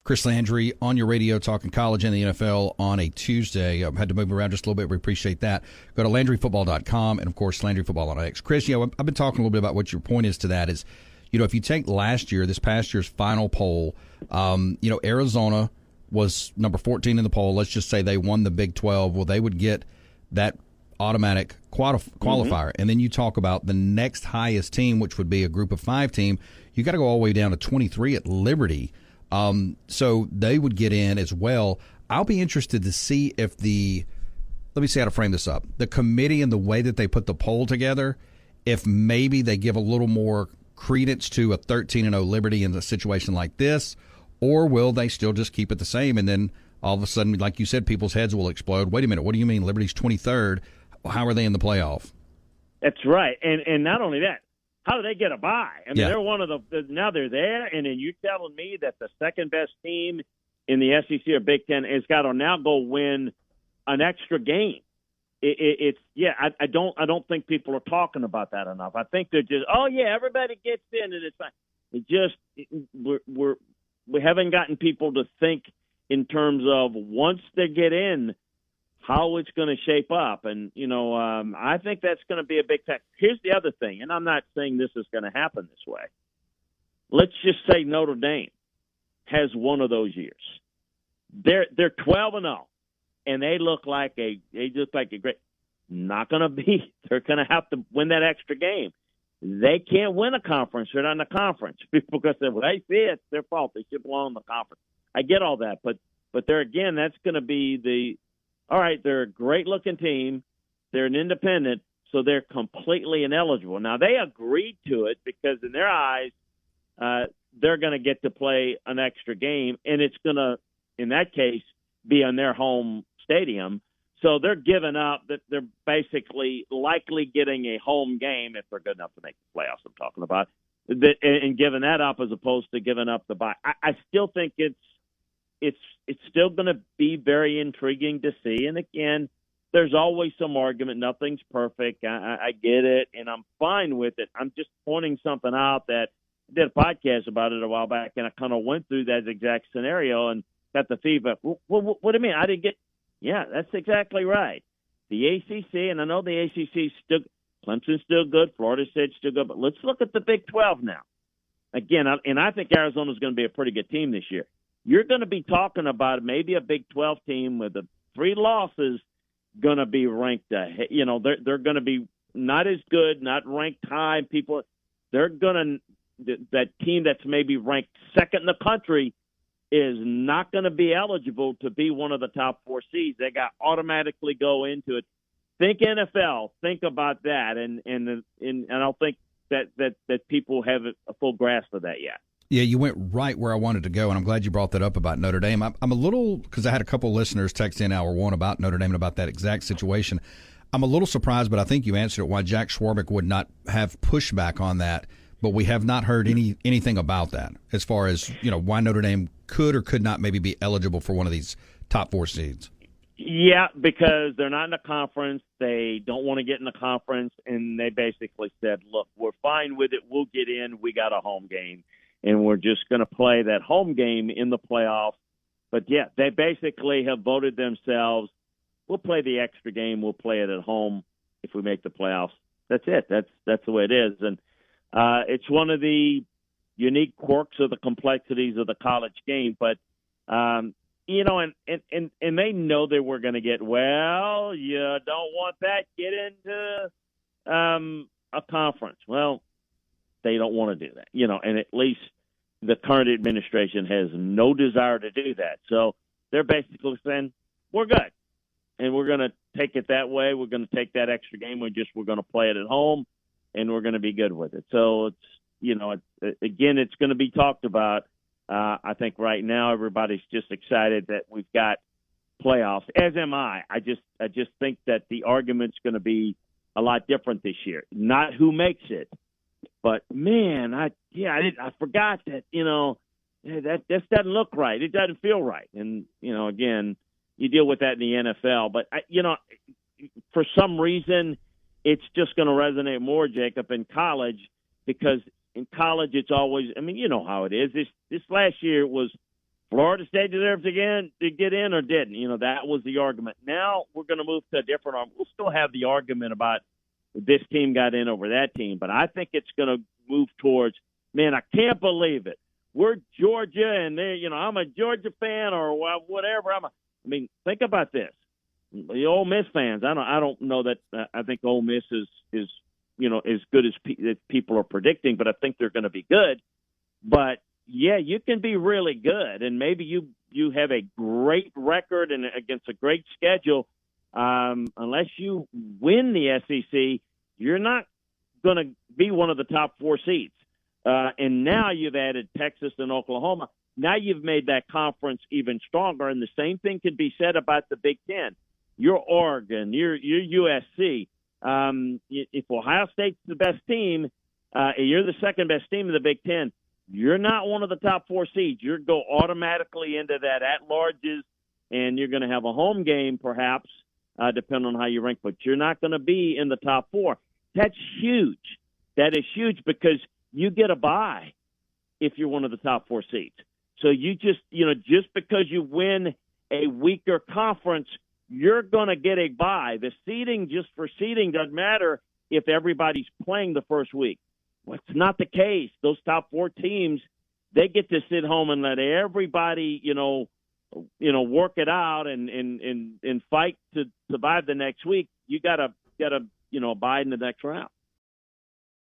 Chris Landry on your radio talking college and the NFL on a Tuesday. I had to move around just a little bit. We appreciate that. Go to LandryFootball.com and, of course, Landry Football on X. Chris, I've been talking a little bit about what your point is to that is, if you take this past year's final poll, Arizona was number 14 in the poll. Let's just say they won the Big 12. Well, they would get that automatic qualifier. And then you talk about the next highest team, which would be a group of 5 team. You got to go all the way down to 23 at Liberty. So they would get in as well. I'll be interested to see if let me see how to frame this up. The committee and the way that they put the poll together, if maybe they give a little more credence to a 13-0 Liberty in a situation like this, or will they still just keep it the same? And then all of a sudden, like you said, people's heads will explode. Wait a minute. What do you mean Liberty's 23rd? How are they in the playoff? That's right. And not only that, how do they get a bye? I mean, they're one of now they're there, and then you're telling me that the second best team in the SEC or Big Ten has got to now go win an extra game. I don't think people are talking about that enough. I think they're just, everybody gets in, and it's fine. We haven't gotten people to think in terms of once they get in, how it's going to shape up. And, I think that's going to be a big factor. Here's the other thing, and I'm not saying this is going to happen this way. Let's just say Notre Dame has one of those years. They're 12-0, and they look like a great. Not going to be. They're going to have to win that extra game. They can't win a conference. They're not in the conference because they see it's their fault. They should belong in the conference. I get all that, but there again, that's going to be all right, they're a great-looking team. They're an independent, so they're completely ineligible. Now, they agreed to it because in their eyes, they're going to get to play an extra game, and it's going to, in that case, be on their home stadium. So they're giving up that they're basically likely getting a home game if they're good enough to make the playoffs I'm talking about, and giving that up as opposed to giving up the bye. I still think it's still going to be very intriguing to see. And again, there's always some argument. Nothing's perfect. I get it, and I'm fine with it. I'm just pointing something out that I did a podcast about it a while back, and I kind of went through that exact scenario and got the feedback. What do you mean? I didn't get – yeah, that's exactly right. The ACC, and I know the ACC still – Clemson's still good. Florida State's still good. But let's look at the Big 12 now. Again, and I think Arizona's going to be a pretty good team this year. You're going to be talking about maybe a Big 12 team with the 3 losses going to be ranked. They're going to be not as good, not ranked high. They're going to that team that's maybe ranked second in the country is not going to be eligible to be one of the top 4 seeds. They got automatically go into it. Think NFL. Think about that, and I don't think that people have a full grasp of that yet. Yeah, you went right where I wanted to go, and I'm glad you brought that up about Notre Dame. I'm a little, because I had a couple listeners text in hour one about Notre Dame and about that exact situation. I'm a little surprised, but I think you answered it, why Jack Swarbrick would not have pushback on that, but we have not heard anything about that as far as, why Notre Dame could or could not maybe be eligible for one of these top 4 seeds. Yeah, because they're not in the conference. They don't want to get in the conference, and they basically said, look, we're fine with it. We'll get in. We got a home game. And we're just going to play that home game in the playoffs. But, yeah, they basically have voted themselves, we'll play the extra game, we'll play it at home if we make the playoffs. That's it. That's the way it is. And it's one of the unique quirks of the complexities of the college game. But, and they know they were going to get, well, you don't want that, get into a conference. Well, they don't want to do that, and at least the current administration has no desire to do that. So they're basically saying, we're good, and we're going to take it that way. We're going to take that extra game. We're going to play it at home, and we're going to be good with it. So it's, it's going to be talked about. I think right now everybody's just excited that we've got playoffs, as am I. I just think that the argument's going to be a lot different this year. Not who makes it. But man, I forgot that that this doesn't look right. It doesn't feel right, and again, you deal with that in the NFL. But for some reason, it's just going to resonate more, Jacob, in college, because in college it's always. I mean, you know how it is. This last year it was Florida State deserves to get in or didn't. That was the argument. Now we're going to move to a different argument. We'll still have the argument about this team got in over that team, but I think it's going to move towards, man, I can't believe it. We're Georgia, and I'm a Georgia fan or whatever. Think about this. The Ole Miss fans, I don't know that I think Ole Miss is as good as people are predicting, but I think they're going to be good. But yeah, you can be really good, and maybe you have a great record and against a great schedule. Unless you win the SEC, you're not going to be one of the top 4 seeds. And now you've added Texas and Oklahoma. Now you've made that conference even stronger, and the same thing can be said about the Big Ten. You're Oregon, you're USC. If Ohio State's the best team, you're the second best team in the Big Ten. You're not one of the top 4 seeds. You go automatically into that at-larges, and you're going to have a home game perhaps, depending on how you rank, but you're not going to be in the top 4. That's huge. That is huge because you get a bye if you're one of the top 4 seeds. So you just because you win a weaker conference, you're going to get a bye. The seeding, just for seeding, doesn't matter if everybody's playing the first week. Well, it's not the case. Those top 4 teams, they get to sit home and let everybody, work it out and fight to survive the next week. You gotta abide in the next round.